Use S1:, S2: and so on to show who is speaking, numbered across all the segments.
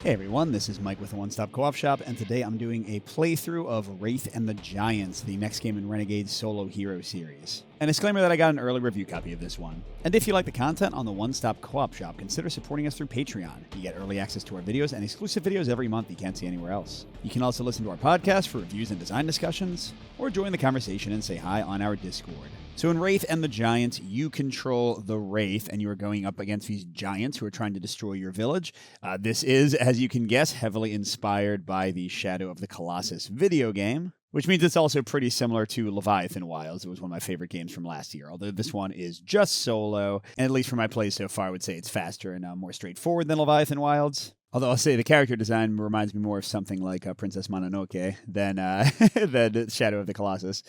S1: Hey everyone, this is Mike with the One Stop Co-op Shop, and today I'm doing a playthrough of Wraith and the Giants, the next game in Renegade's solo hero series. An disclaimer that I got an early review copy of this one. And if you like the content on the One Stop Co-op Shop, consider supporting us through Patreon. You get early access to our videos and exclusive videos every month you can't see anywhere else. You can also listen to our podcast for reviews and design discussions, or join the conversation and say hi on our Discord. So in Wraith and the Giants, you control the Wraith, and you are going up against these giants who are trying to destroy your village. This is, as you can guess, heavily inspired by the Shadow of the Colossus video game, which means it's also pretty similar to Leviathan Wilds. It was one of my favorite games from last year, although this one is just solo, and at least for my plays so far, I would say it's faster and more straightforward than Leviathan Wilds. Although I'll say the character design reminds me more of something like Princess Mononoke than Shadow of the Colossus.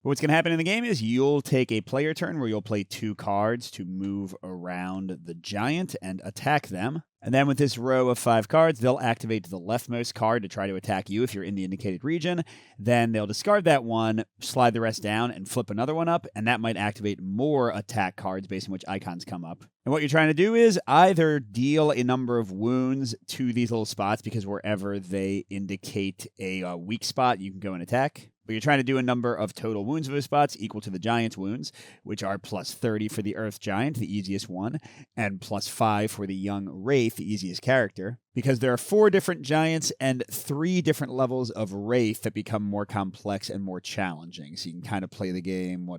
S1: What's going to happen in the game is you'll take a player turn where you'll play 2 cards to move around the giant and attack them. And then with this row of 5 cards, they'll activate the leftmost card to try to attack you if you're in the indicated region. Then they'll discard that one, slide the rest down, and flip another one up, and that might activate more attack cards based on which icons come up. And what you're trying to do is either deal a number of wounds to these little spots, because wherever they indicate a weak spot, you can go and attack. But you're trying to do a number of total wounds of those spots equal to the giant's wounds, which are plus 30 for the Earth Giant, the easiest one, and plus 5 for the young Wraith, the easiest character. Because there are 4 different giants and 3 different levels of Wraith that become more complex and more challenging. So you can kind of play the game,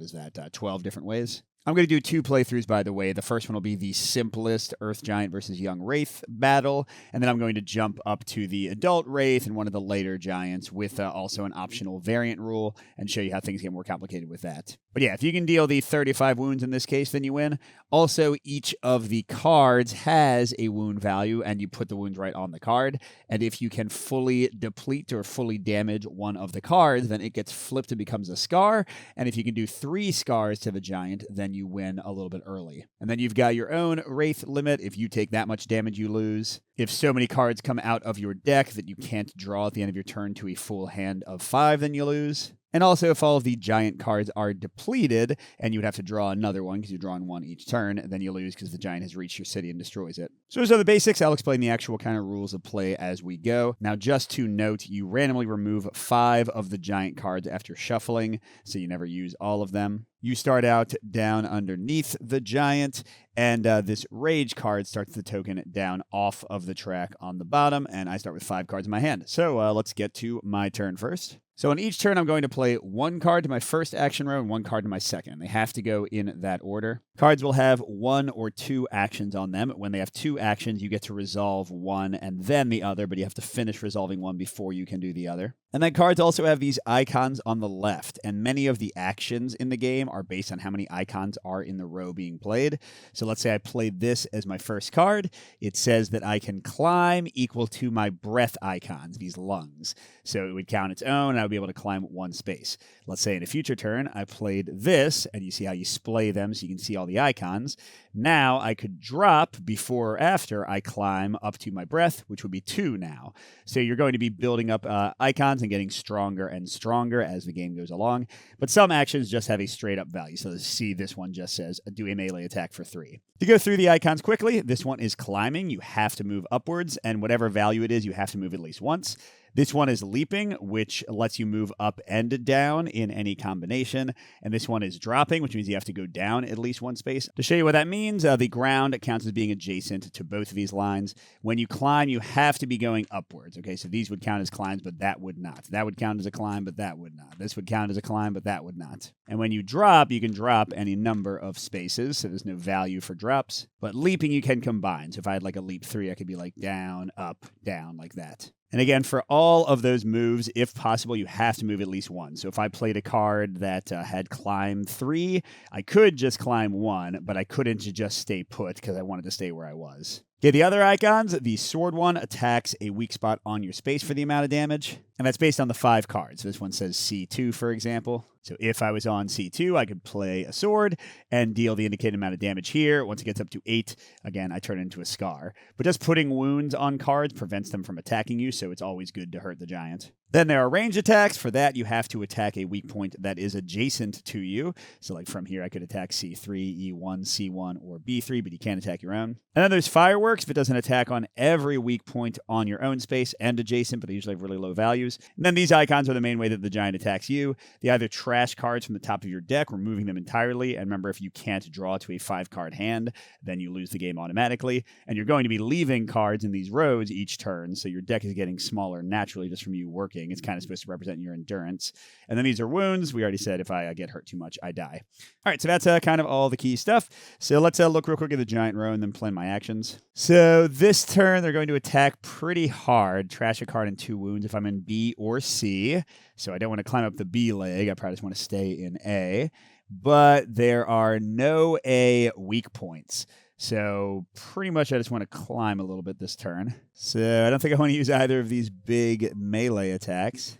S1: 12 different ways? I'm going to do 2 playthroughs, by the way. The first one will be the simplest Earth Giant versus Young Wraith battle, and then I'm going to jump up to the Adult Wraith and one of the later giants with also an optional variant rule and show you how things get more complicated with that. But yeah, if you can deal the 35 wounds in this case, then you win. Also, each of the cards has a wound value, and you put the wounds right on the card. And if you can fully deplete or fully damage one of the cards, then it gets flipped and becomes a scar. And if you can do 3 scars to the giant, then you win a little bit early. And then you've got your own Wraith limit. If you take that much damage, you lose. If so many cards come out of your deck that you can't draw at the end of your turn to a full hand of 5, then you lose. And also, if all of the giant cards are depleted, and you would have to draw another one because you're drawing 1 each turn, then you lose because the giant has reached your city and destroys it. So those are the basics. I'll explain the actual kind of rules of play as we go. Now, just to note, you randomly remove 5 of the giant cards after shuffling, so you never use all of them. You start out down underneath the giant, and this rage card starts the token down off of the track on the bottom, and I start with 5 cards in my hand. So let's get to my turn first. So on each turn, I'm going to play 1 card to my first action row and 1 card to my second. They have to go in that order. Cards will have 1 or 2 actions on them. When they have 2 actions, you get to resolve one and then the other, but you have to finish resolving one before you can do the other. And then cards also have these icons on the left, and many of the actions in the game are based on how many icons are in the row being played. So let's say I played this as my first card. It says that I can climb equal to my breath icons, these lungs. So it would count its own, and I would be able to climb 1 space. Let's say in a future turn, I played this, and you see how you splay them so you can see all the icons. Now I could drop before or after I climb up to my breath, which would be 2 now. So you're going to be building up icons and getting stronger and stronger as the game goes along. But some actions just have a straight up value. So see, this one just says do a melee attack for 3. To go through the icons quickly, this one is climbing. You have to move upwards, and whatever value it is, you have to move at least once. This one is leaping, which lets you move up and down in any combination. And this one is dropping, which means you have to go down at least 1 space. To show you what that means, the ground counts as being adjacent to both of these lines. When you climb, you have to be going upwards. Okay, so these would count as climbs, but that would not. That would count as a climb, but that would not. This would count as a climb, but that would not. And when you drop, you can drop any number of spaces, so there's no value for drops. But leaping, you can combine. So if I had like a leap 3, I could be like down, up, down, like that. And again, for all of those moves, if possible, you have to move at least 1. So if I played a card that had climb 3, I could just climb 1, but I couldn't just stay put because I wanted to stay where I was. Okay, the other icons, the sword one attacks a weak spot on your space for the amount of damage, and that's based on the 5 cards. So this one says C2, for example. So if I was on C2, I could play a sword and deal the indicated amount of damage here. Once it gets up to 8, again, I turn it into a scar. But just putting wounds on cards prevents them from attacking you, so it's always good to hurt the giant. Then there are range attacks. For that, you have to attack a weak point that is adjacent to you. So like from here, I could attack C3, E1, C1, or B3, but you can't attack your own. And then there's fireworks. If it doesn't attack on every weak point on your own space and adjacent, but they usually have really low values. And then these icons are the main way that the giant attacks you. They either trash cards from the top of your deck, removing them entirely. And remember, if you can't draw to a 5-card hand, then you lose the game automatically. And you're going to be leaving cards in these rows each turn, so your deck is getting smaller naturally just from you working. It's kind of supposed to represent your endurance. And then these are wounds. We already said if I get hurt too much, I die. All right, so that's kind of all the key stuff. So let's look real quick at the giant row and then plan my actions. So this turn, they're going to attack pretty hard. Trash a card and 2 wounds if I'm in B or C. So I don't want to climb up the B leg. I probably just want to stay in A. But there are no A weak points. So pretty much I just want to climb a little bit this turn. So I don't think I want to use either of these big melee attacks.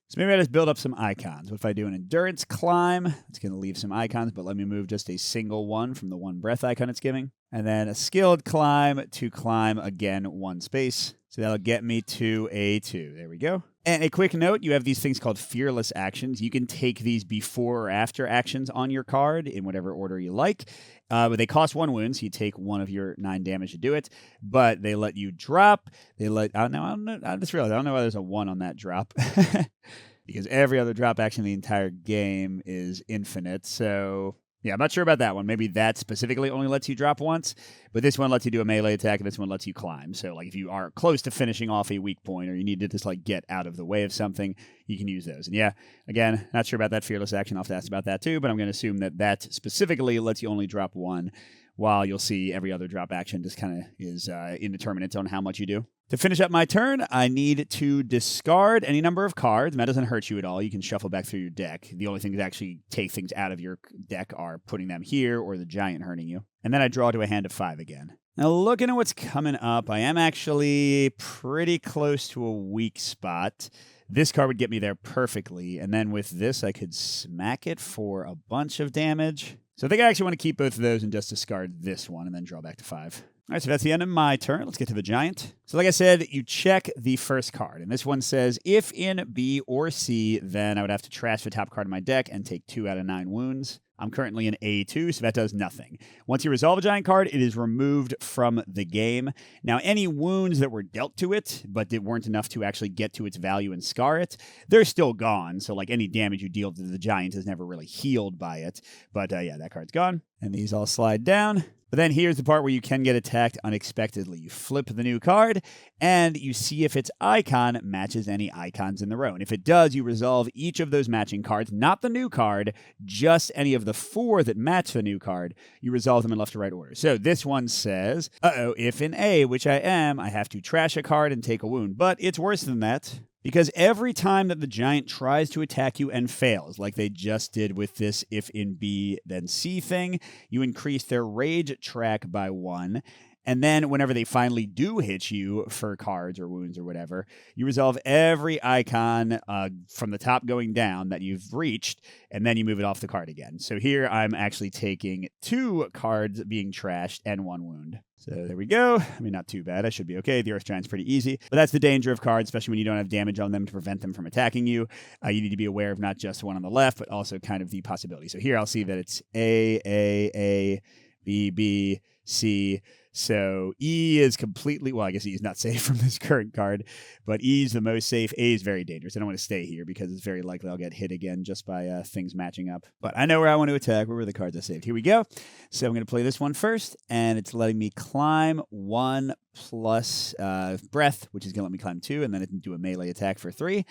S1: So maybe I just build up some icons. What if I do an endurance climb? It's going to leave some icons, but let me move just a single one from the 1 breath icon it's giving. And then a skilled climb to climb again 1 space. So that'll get me to A2. There we go. And a quick note, you have these things called fearless actions. You can take these before or after actions on your card in whatever order you like. But they cost 1 wound, so you take 1 of your 9 damage to do it. But they let you drop. They let I don't know. I just realized I don't know why there's a 1 on that drop. Because every other drop action in the entire game is infinite. So yeah, I'm not sure about that one. Maybe that specifically only lets you drop once, but this one lets you do a melee attack, and this one lets you climb. So, like, if you are close to finishing off a weak point, or you need to just, like, get out of the way of something, you can use those. And yeah, again, not sure about that fearless action. I'll have to ask about that too, but I'm going to assume that that specifically lets you only drop 1, while you'll see every other drop action just kind of is indeterminate on how much you do. To finish up my turn, I need to discard any number of cards, and that doesn't hurt you at all. You can shuffle back through your deck. The only thing that actually take things out of your deck are putting them here or the giant hurting you. And then I draw to a hand of 5 again. Now, looking at what's coming up, I am actually pretty close to a weak spot. This card would get me there perfectly, and then with this, I could smack it for a bunch of damage. So I think I actually want to keep both of those and just discard this one and then draw back to 5. All right, so that's the end of my turn. Let's get to the giant. So like I said, you check the first card. And this one says, if in B or C, then I would have to trash the top card of my deck and take 2 out of 9 wounds. I'm currently in A2, so that does nothing. Once you resolve a giant card, it is removed from the game. Now, any wounds that were dealt to it, but that weren't enough to actually get to its value and scar it, they're still gone. So, like, any damage you deal to the giant is never really healed by it. But, yeah, that card's gone. And these all slide down. But then here's the part where you can get attacked unexpectedly. You flip the new card, and you see if its icon matches any icons in the row. And if it does, you resolve each of those matching cards, not the new card, just any of the 4 that match the new card. You resolve them in left to right order. So this one says, if in A, which I am, I have to trash a card and take a wound. But it's worse than that. Because every time that the giant tries to attack you and fails, like they just did with this if in B then C thing, you increase their rage track by 1. And then whenever they finally do hit you for cards or wounds or whatever, you resolve every icon from the top going down that you've reached, and then you move it off the card again. So here I'm actually taking 2 cards being trashed and 1 wound. So there we go. I mean, not too bad. I should be okay. The Earth Giant's pretty easy. But that's the danger of cards, especially when you don't have damage on them to prevent them from attacking you. You need to be aware of not just one on the left, but also kind of the possibility. So here I'll see that it's A, B, B, C. So E is completely, well, I guess E is not safe from this current card, but E is the most safe. A is very dangerous. I don't want to stay here because it's very likely I'll get hit again just by things matching up. But I know where I want to attack. Where were the cards I saved? Here we go. So I'm going to play this one first, and it's letting me climb 1 plus breath, which is going to let me climb 2, and then it can do a melee attack for 3. Then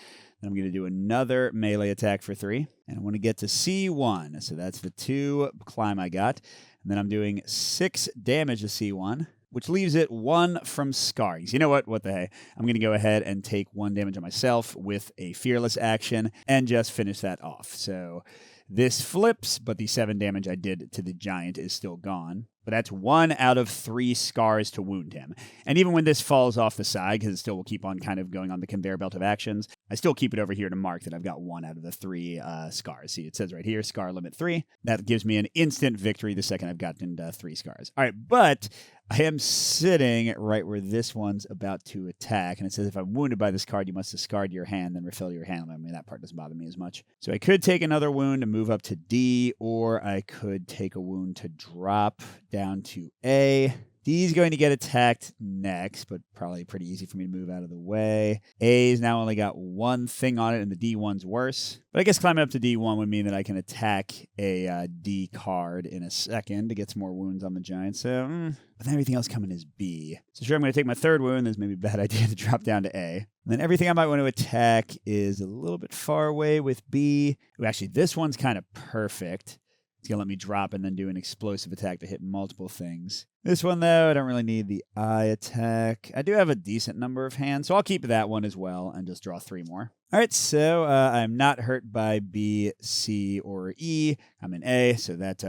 S1: I'm going to do another melee attack for 3, and I want to get to C1. So that's the 2 climb I got. And then I'm doing 6 damage to C1, which leaves it 1 from scarring. So you know what? What the hey? I'm going to go ahead and take 1 damage on myself with a fearless action and just finish that off. So this flips, but the 7 damage I did to the giant is still gone. But that's 1 out of 3 scars to wound him. And even when this falls off the side, because it still will keep on kind of going on the conveyor belt of actions, I still keep it over here to mark that I've got 1 out of the 3 scars. See, it says right here, scar limit 3. That gives me an instant victory the second I've gotten 3 scars. All right, but I am sitting right where this one's about to attack, and it says if I'm wounded by this card, you must discard your hand, then refill your hand. I mean, that part doesn't bother me as much. So I could take another wound to move up to D, or I could take a wound to drop down to A. D's going to get attacked next, but probably pretty easy for me to move out of the way. A's now only got one thing on it, and the D one's worse. But I guess climbing up to D1 would mean that I can attack a D card in a second to get some more wounds on the Giant. So, but then everything else coming is B. So sure, I'm going to take my third wound. That's maybe a bad idea to drop down to A. And then everything I might want to attack is a little bit far away with B. Ooh, actually, this one's kind of perfect. It's going to let me drop and then do an explosive attack to hit multiple things. This one, though, I don't really need the eye attack. I do have a decent number of hands, so I'll keep that one as well and just draw 3 more. All right, so I'm not hurt by B, C, or E. I'm in A, so that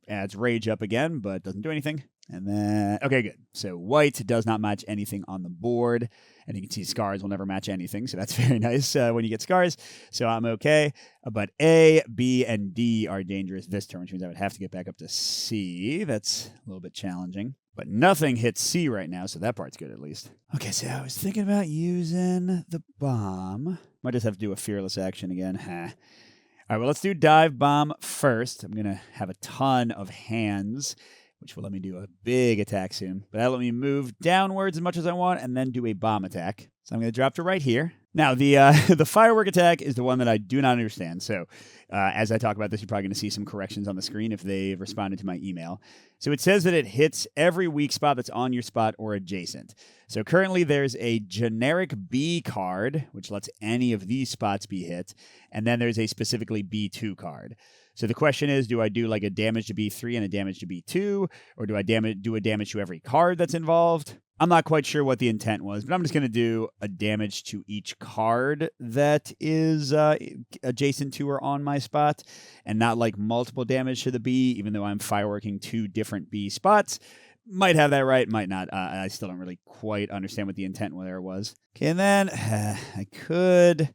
S1: adds rage up again, but doesn't do anything. And then, okay, good. So white does not match anything on the board. And you can see scars will never match anything, so that's very nice when you get scars. So I'm okay. But A, B, and D are dangerous this turn, which means I would have to get back up to C. That's a little bit challenging. But nothing hits C right now, so that part's good at least. Okay, so I was thinking about using the bomb. Might just have to do a fearless action again. All right, well, let's do dive bomb first. I'm going to have a ton of hands, which will let me do a big attack soon. But that'll let me move downwards as much as I want and then do a bomb attack. So I'm going to drop to right here. Now, the firework attack is the one that I do not understand. So as I talk about this, you're probably going to see some corrections on the screen if they've responded to my email. So it says that it hits every weak spot that's on your spot or adjacent. So currently there's a generic B card, which lets any of these spots be hit. And then there's a specifically B2 card. So the question is, do I do like a damage to B3 and a damage to B2? Or do I do a damage to every card that's involved? I'm not quite sure what the intent was, but I'm just going to do a damage to each card that is adjacent to or on my spot, and not like multiple damage to the B, even though I'm fireworking 2 different B spots. Might have that right, might not. I still don't really quite understand what the intent there was. Okay, and then I could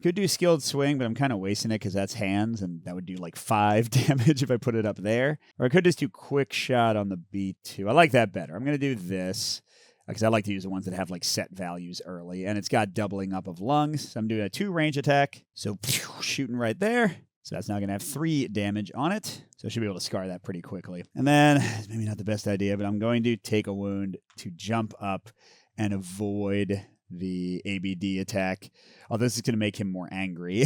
S1: do skilled swing, but I'm kind of wasting it because that's hands, and that would do like 5 damage if I put it up there. Or I could just do quick shot on the B2. I like that better. I'm going to do this because I like to use the ones that have like set values early, and it's got doubling up of lungs. So I'm doing a 2 range attack. So shooting right there. So that's now going to have 3 damage on it. So I should be able to scar that pretty quickly. And then, maybe not the best idea, but I'm going to take a wound to jump up and avoid the ABD attack. Although this is going to make him more angry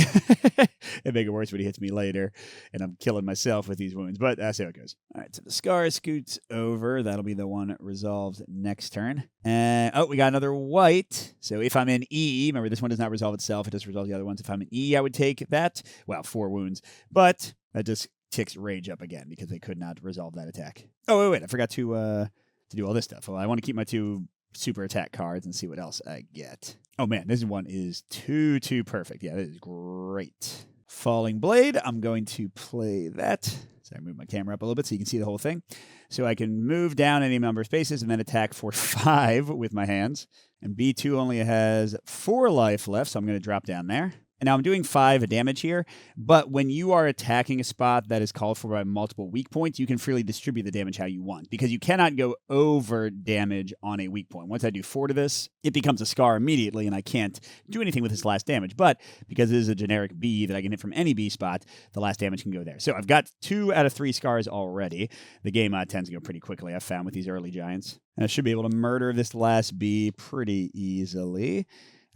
S1: and make it worse when he hits me later. And I'm killing myself with these wounds. But that's how it goes. All right, so the scar scoots over. That'll be the one resolved next turn. And we got another white. So if I'm in E, remember this one does not resolve itself. It just resolves the other ones. If I'm in E, I would take that. Well, 4 wounds. But that just ticks rage up again because they could not resolve that attack. Oh, wait. I forgot to do all this stuff. Well, I want to keep my 2 super attack cards and see what else I get. Oh man, this one is too perfect. Yeah, this is great. Falling Blade, I'm going to play that. So I move my camera up a little bit so you can see the whole thing. So I can move down any number of spaces and then attack for 5 with my hands. And B2 only has 4 life left, so I'm going to drop down there. And now I'm doing 5 damage here, but when you are attacking a spot that is called for by multiple weak points, you can freely distribute the damage how you want, because you cannot go over damage on a weak point. Once I do 4 to this, it becomes a scar immediately, and I can't do anything with this last damage. But because it is a generic B that I can hit from any B spot, the last damage can go there. So I've got 2 out of 3 scars already. The game tends to go pretty quickly, I've found, with these early giants. And I should be able to murder this last B pretty easily.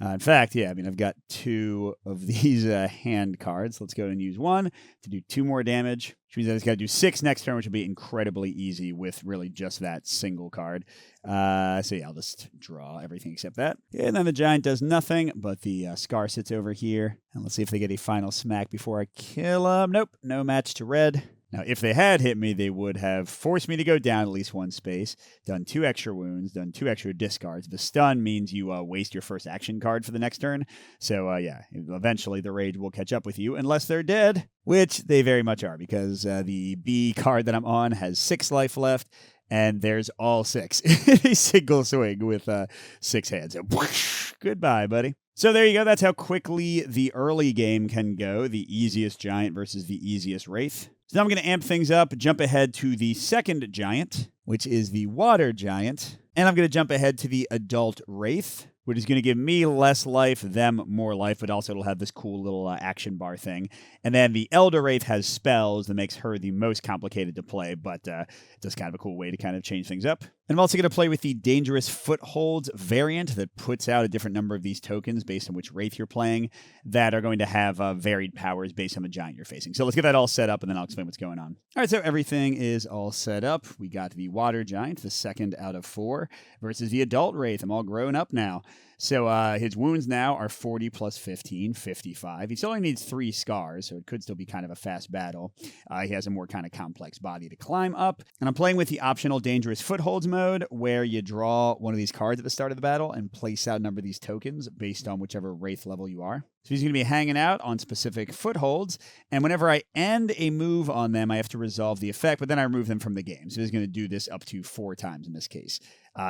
S1: In fact, yeah, I've got 2 of these hand cards. Let's go ahead and use 1 to do 2 more damage, which means I just got to do 6 next turn, which will be incredibly easy with really just that single card. So yeah, I'll just draw everything except that. And then the giant does nothing, but the scar sits over here. And let's see if they get a final smack before I kill them. Nope, no match to red. Now, if they had hit me, they would have forced me to go down at least 1 space, done 2 extra wounds, done 2 extra discards. The stun means you waste your first action card for the next turn. So, yeah, eventually the rage will catch up with you unless they're dead, which they very much are, because the B card that I'm on has 6 life left, and there's all 6 in a single swing with 6 hands. So, whoosh, goodbye, buddy. So there you go. That's how quickly the early game can go. The easiest giant versus the easiest wraith. So now I'm going to amp things up, jump ahead to the second giant. which is the Water Giant. And I'm going to jump ahead to the Adult Wraith, which is going to give me less life, them more life, but also it'll have this cool little action bar thing. And then the Elder Wraith has spells that makes her the most complicated to play, but it's just kind of a cool way to kind of change things up. And I'm also going to play with the Dangerous Footholds variant that puts out a different number of these tokens based on which Wraith you're playing that are going to have varied powers based on the giant you're facing. So let's get that all set up, and then I'll explain what's going on. All right, so everything is all set up. We got the Water Giant, the second out of 4, versus the Adult Wraith. I'm all grown up now. So his wounds now are 40 plus 15, 55. He still only needs 3 scars, so it could still be kind of a fast battle. He has a more kind of complex body to climb up. And I'm playing with the optional Dangerous Footholds mode, where you draw one of these cards at the start of the battle and place out a number of these tokens based on whichever Wraith level you are. So he's going to be hanging out on specific footholds, and whenever I end a move on them, I have to resolve the effect, but then I remove them from the game. So he's going to do this up to 4 times in this case.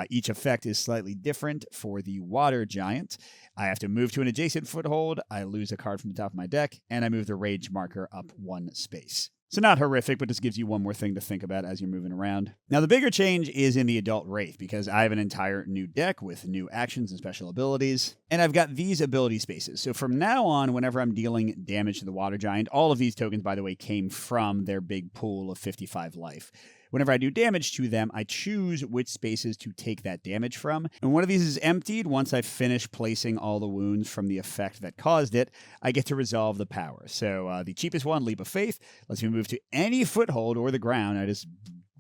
S1: Each effect is slightly different for the Water Giant. I have to move to an adjacent foothold, I lose a card from the top of my deck, and I move the Rage marker up 1 space. So not horrific, but just gives you one more thing to think about as you're moving around. Now, the bigger change is in the Adult Wraith, because I have an entire new deck with new actions and special abilities, and I've got these ability spaces. So from now on, whenever I'm dealing damage to the Water Giant, all of these tokens, by the way, came from their big pool of 55 life. Whenever I do damage to them, I choose which spaces to take that damage from. And one of these is emptied. Once I finish placing all the wounds from the effect that caused it, I get to resolve the power. So the cheapest one, Leap of Faith, lets me move to any foothold or the ground. I just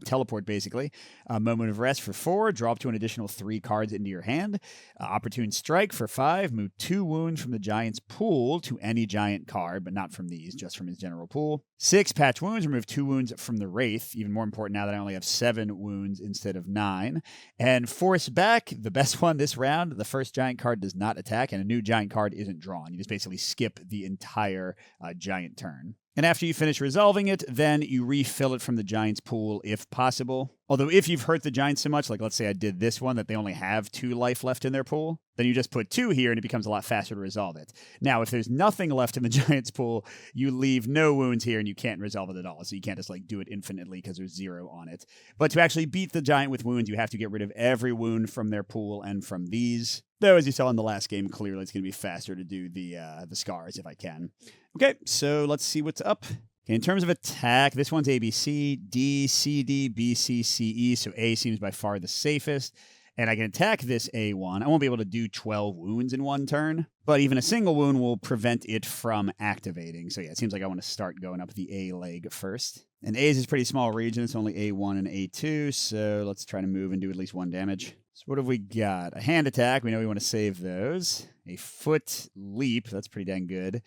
S1: teleport, basically. Moment of Rest for 4, drop to an additional 3 cards into your hand. Opportune Strike for 5, move 2 wounds from the Giant's pool to any Giant card, but not from these, just from his general pool. 6, Patch Wounds, remove 2 wounds from the Wraith, even more important now that I only have 7 wounds instead of 9. And Force Back, the best one this round, the first Giant card does not attack, and a new Giant card isn't drawn. You just basically skip the entire Giant turn. And after you finish resolving it, then you refill it from the Giant's pool if possible. Although if you've hurt the Giants so much, like let's say I did this one, that they only have 2 life left in their pool, then you just put 2 here and it becomes a lot faster to resolve it. Now, if there's nothing left in the Giant's pool, you leave no wounds here and you can't resolve it at all. So you can't just like do it infinitely because there's 0 on it. But to actually beat the Giant with wounds, you have to get rid of every wound from their pool and from these. Though, as you saw in the last game, clearly it's going to be faster to do the scars if I can. Okay, so let's see what's up. Okay, in terms of attack, this one's ABC, D, C, D, B, C, C, E. So A seems by far the safest. And I can attack this A1. I won't be able to do 12 wounds in 1 turn, but even a single wound will prevent it from activating. So yeah, it seems like I want to start going up the A leg first. And A's is a pretty small region. It's only A1 and A2. So let's try to move and do at least 1 damage. So what have we got? A hand attack. We know we want to save those. A foot leap. That's pretty dang good.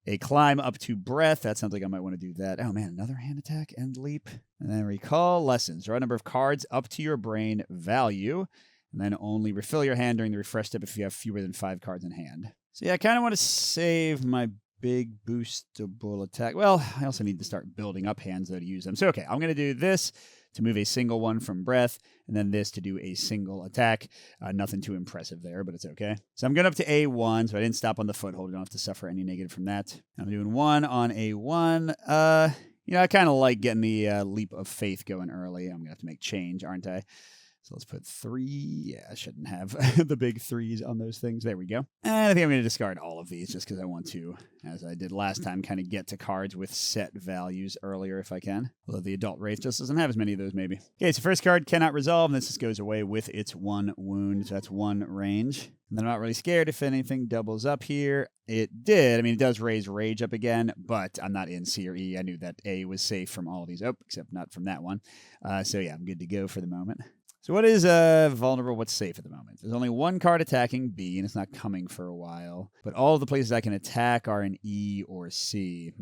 S1: A climb up to breath. That sounds like I might want to do that. Oh, man, another hand attack and leap. And then recall lessons. Draw a number of cards up to your brain value. And then only refill your hand during the refresh step if you have fewer than 5 cards in hand. So yeah, I kind of want to save my big boostable attack. Well, I also need to start building up hands, though, to use them. So, okay, I'm going to do this to move a single one from breath, and then this to do a single attack. Nothing too impressive there, but it's okay. So I'm going up to A1, so I didn't stop on the foothold. We don't have to suffer any negative from that. I'm doing 1 on A1. I kind of like getting the Leap of Faith going early. I'm going to have to make change, aren't I? So let's put 3. Yeah, I shouldn't have the big 3s on those things. There we go. And I think I'm going to discard all of these just because I want to, as I did last time, kind of get to cards with set values earlier if I can. Although the Adult Wraith just doesn't have as many of those, maybe. Okay, so first card cannot resolve, and this just goes away with its 1 wound. So that's 1 range. And then I'm not really scared if anything doubles up here. It did. I mean, it does raise Rage up again, but I'm not in C or E. I knew that A was safe from all of these. Oh, except not from that one. So yeah, I'm good to go for the moment. So what is vulnerable? What's safe at the moment? There's only 1 card attacking B, and it's not coming for a while. But all of the places I can attack are in E or C.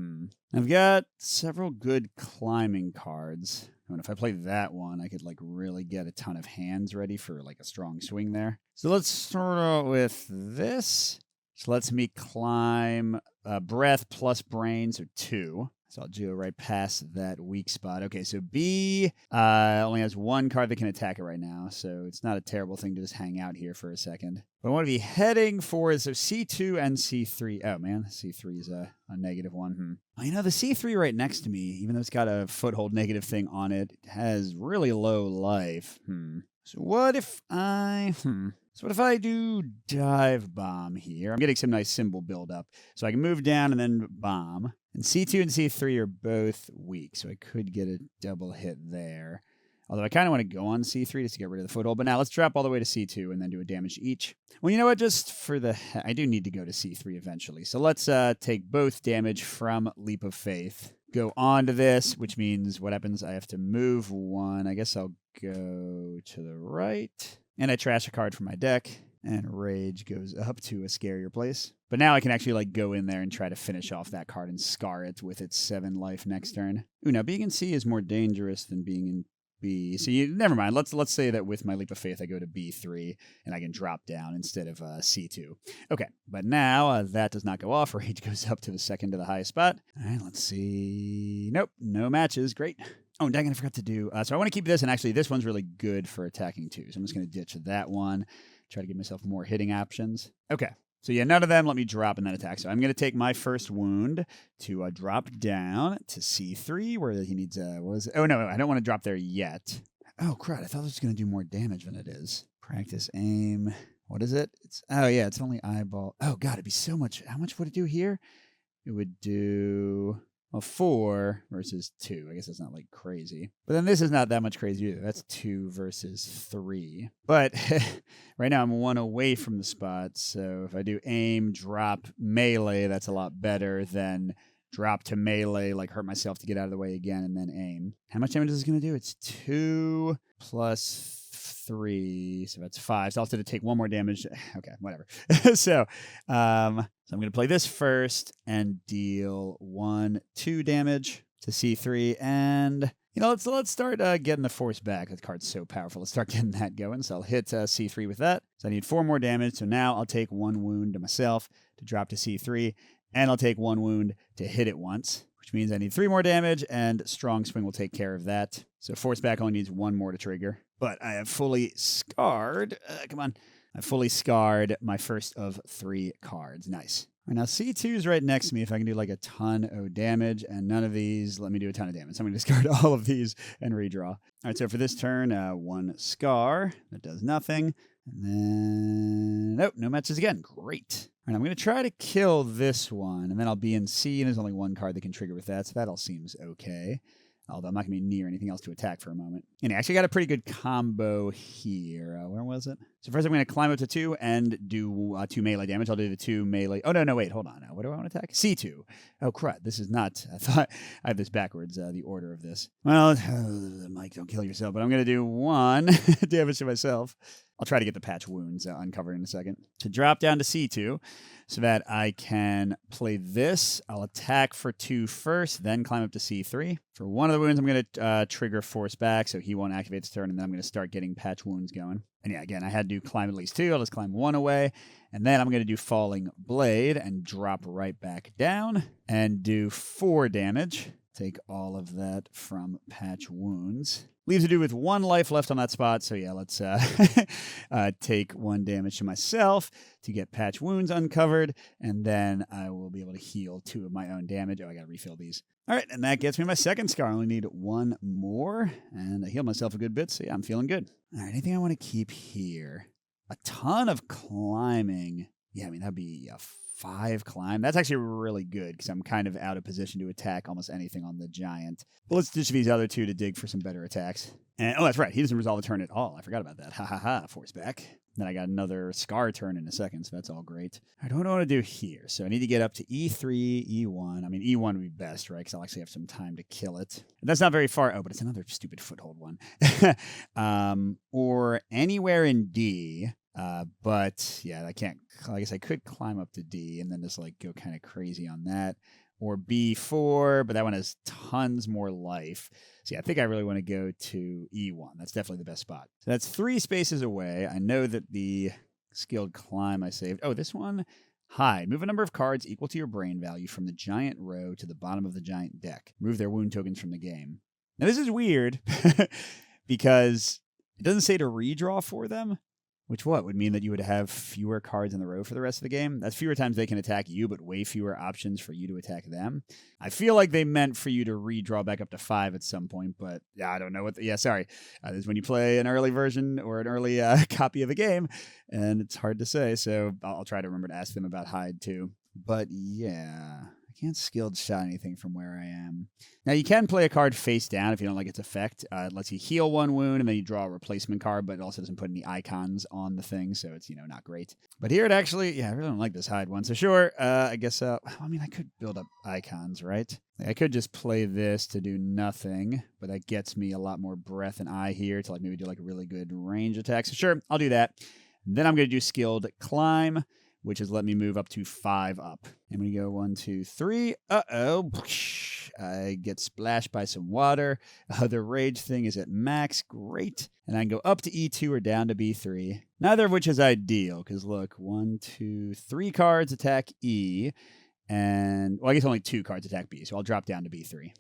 S1: I've got several good climbing cards. And if I play that one, I could like really get a ton of hands ready for like a strong swing there. So let's start out with this. Which lets me climb breath plus brain, so 2. So I'll go right past that weak spot. Okay, so B only has one card that can attack it right now, so it's not a terrible thing to just hang out here for a second. But I want to be heading for, so C2 and C3. Oh, man, C3 is a -1. Well, you know, the C3 right next to me, even though it's got a foothold negative thing on it, has really low life. So what if I... So what if I do dive bomb here? I'm getting some nice symbol buildup. So I can move down and then bomb. And C2 and C3 are both weak, so I could get a double hit there. Although I kind of want to go on C3 just to get rid of the foothold. But now let's drop all the way to C2 and then do a damage each. Well, you know what? Just for the... I do need to go to C3 eventually. So let's take both damage from Leap of Faith. Go on to this, which means what happens? I have to move one. I guess I'll go to the right. And I trash a card from my deck, and Rage goes up to a scarier place. But now I can actually like go in there and try to finish off that card and scar it with its 7 life next turn. Ooh, now being in C is more dangerous than being in B. So never mind. Let's say that with my Leap of Faith, I go to B3, and I can drop down instead of C2. Okay, but now that does not go off. Rage goes up to the second to the highest spot. All right, let's see. Nope, no matches. Great. Oh, dang, I forgot to do... so I want to keep this, and actually this one's really good for attacking too. So I'm just going to ditch that one, try to give myself more hitting options. Okay, so yeah, none of them let me drop and then attack. So I'm going to take my first wound to drop down to C3, where he needs... Oh, no, I don't want to drop there yet. Oh, crap, I thought this was going to do more damage than it is. Practice aim. What is it? Oh, yeah, it's only eyeball. Oh, God, it'd be so much... How much would it do here? It would do... Well, 4 versus 2. I guess that's not like crazy. But then this is not that much crazy either. That's 2 versus 3. But right now I'm 1 away from the spot. So if I do aim, drop, melee, that's a lot better than drop to melee, like hurt myself to get out of the way again and then aim. How much damage is this going to do? It's 2 plus 3, so that's 5. So I'll have to take 1 more damage. Okay, whatever. So I'm going to play this first and deal 1-2 damage to C3. And, you know, let's start getting the force back. That card's so powerful. Let's start getting that going. So I'll hit C3 with that. So I need 4 more damage. So now I'll take 1 wound to myself to drop to C3. And I'll take 1 wound to hit it once, which means I need 3 more damage, and Strong Swing will take care of that. So Force Back only needs 1 more to trigger. But I have fully scarred... come on. I fully scarred my first of 3 cards. Nice. All right, now C2 is right next to me if I can do like a ton of damage, and none of these let me do a ton of damage. So I'm going to discard all of these and redraw. All right, so for this turn, 1 scar. That does nothing. And then... Nope, no matches again. Great. All right, I'm going to try to kill this one, and then I'll be in C, and there's only 1 card that can trigger with that, so that all seems okay. Although I'm not going to be near anything else to attack for a moment. And I actually got a pretty good combo here. Where was it? So first I'm going to climb up to 2 and do 2 melee damage. I'll do the 2 melee. Oh, no, wait, hold on. Now, what do I want to attack? C2. Oh, crud. This is not... I thought I have this backwards, the order of this. Well, Mike, don't kill yourself, but I'm going to do 1 damage to myself. I'll try to get the patch wounds uncovered in a second. To drop down to C2 so that I can play this. I'll attack for 2 first, then climb up to C3. For 1 of the wounds, I'm going to trigger Force Back, so he won't activate this turn, and then I'm going to start getting patch wounds going. And yeah, again, I had to climb at least 2. I'll just climb 1 away. And then I'm going to do Falling Blade and drop right back down and do 4 damage. Take all of that from patch wounds. Leaves a dude with 1 life left on that spot. So yeah, let's take 1 damage to myself to get patch wounds uncovered. And then I will be able to heal 2 of my own damage. Oh, I got to refill these. All right, and that gets me my second scar. I only need 1 more. And I healed myself a good bit. So yeah, I'm feeling good. All right, anything I want to keep here? A ton of climbing. Yeah, I mean, that'd be a 5 climb. That's actually really good because I'm kind of out of position to attack almost anything on the giant. But let's ditch these other 2 to dig for some better attacks. And oh, that's right. He doesn't resolve the turn at all. I forgot about that. Ha ha ha. Force Back. Then I got another scar turn in a second, so that's all great. All right, what do I want to do here? So I need to get up to E3, E1. I mean, E1 would be best, right? Because I'll actually have some time to kill it. And that's not very far. Oh, but it's another stupid foothold one. Or anywhere in D. But yeah, I can't, I guess I could climb up to D and then just like go kind of crazy on that. Or B4, but that one has tons more life. So yeah, I think I really want to go to E1. That's definitely the best spot. So that's 3 spaces away. I know that the skilled climb I saved. Oh, this one Hide. Move a number of cards equal to your brain value from the giant row to the bottom of the giant deck. Remove their wound tokens from the game. Now, this is weird because it doesn't say to redraw for them, which would mean that you would have fewer cards in the row for the rest of the game. That's fewer times they can attack you, but way fewer options for you to attack them. I feel like they meant for you to redraw back up to 5 at some point, but yeah, I don't know what. Sorry. This is when you play an early version or an early copy of a game, and it's hard to say. So I'll try to remember to ask them about hide too. But yeah, I can't skilled shot anything from where I am. Now, you can play a card face down if you don't like its effect. It lets you heal 1 wound, and then you draw a replacement card, but it also doesn't put any icons on the thing, so it's, not great. But here it actually, I really don't like this hide one. So sure, I guess, I could build up icons, right? I could just play this to do nothing, but that gets me a lot more breath and eye here to maybe do a really good range attack. So sure, I'll do that. Then I'm going to do skilled climb, which has let me move up to 5 up. I'm going to go 1, 2, 3. Uh-oh. I get splashed by some water. The rage thing is at max. Great. And I can go up to E2 or down to B3. Neither of which is ideal, because look, 1, 2, 3 cards attack E. And, I guess only 2 cards attack B, so I'll drop down to B3.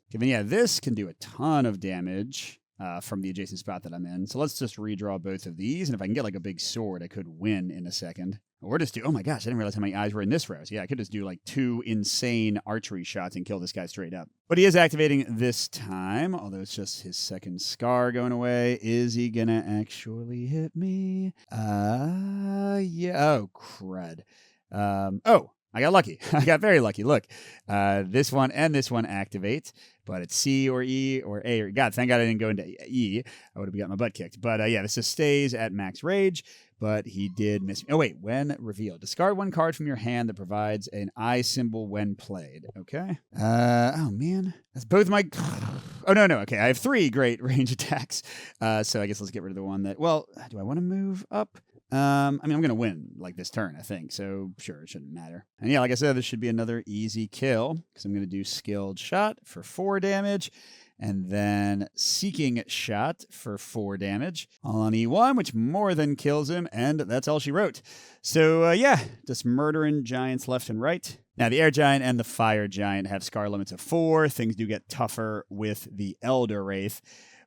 S1: This can do a ton of damage from the adjacent spot that I'm in. So let's just redraw both of these, and if I can get a big sword, I could win in a second. Or just do, oh my gosh, I didn't realize how many eyes were in this row. So yeah, I could just do 2 insane archery shots and kill this guy straight up. But he is activating this time, although it's just his second scar going away. Is he gonna actually hit me? Yeah, oh, crud. I got lucky. I got very lucky. Look, this one and this one activate, but it's C or E or A or God. Thank God I didn't go into E. I would have got my butt kicked. But this just stays at max rage. But he did miss me. Oh wait, when revealed, discard 1 card from your hand that provides an eye symbol when played. Okay. Oh man, that's both my. Oh no. Okay, I have 3 great range attacks. So I guess let's get rid of the one that. Well, do I want to move up? I'm going to win this turn, I think. So sure, it shouldn't matter. And yeah, like I said, this should be another easy kill because I'm going to do skilled shot for 4 damage. And then Seeking Shot for 4 damage on E1, which more than kills him, and that's all she wrote. So, just murdering giants left and right. Now, the Air Giant and the Fire Giant have scar limits of 4. Things do get tougher with the Elder Wraith.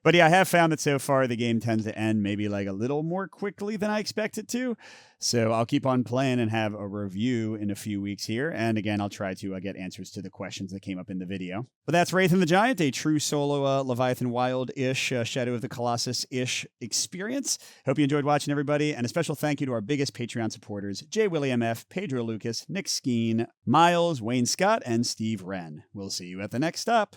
S1: But yeah, I have found that so far the game tends to end maybe a little more quickly than I expect it to. So I'll keep on playing and have a review in a few weeks here. And again, I'll try to get answers to the questions that came up in the video. But that's Wraith and the Giant, a true solo Leviathan Wild-ish, Shadow of the Colossus-ish experience. Hope you enjoyed watching, everybody. And a special thank you to our biggest Patreon supporters, J. William F., Pedro Lucas, Nick Skeen, Miles, Wayne Scott, and Steve Wren. We'll see you at the next stop.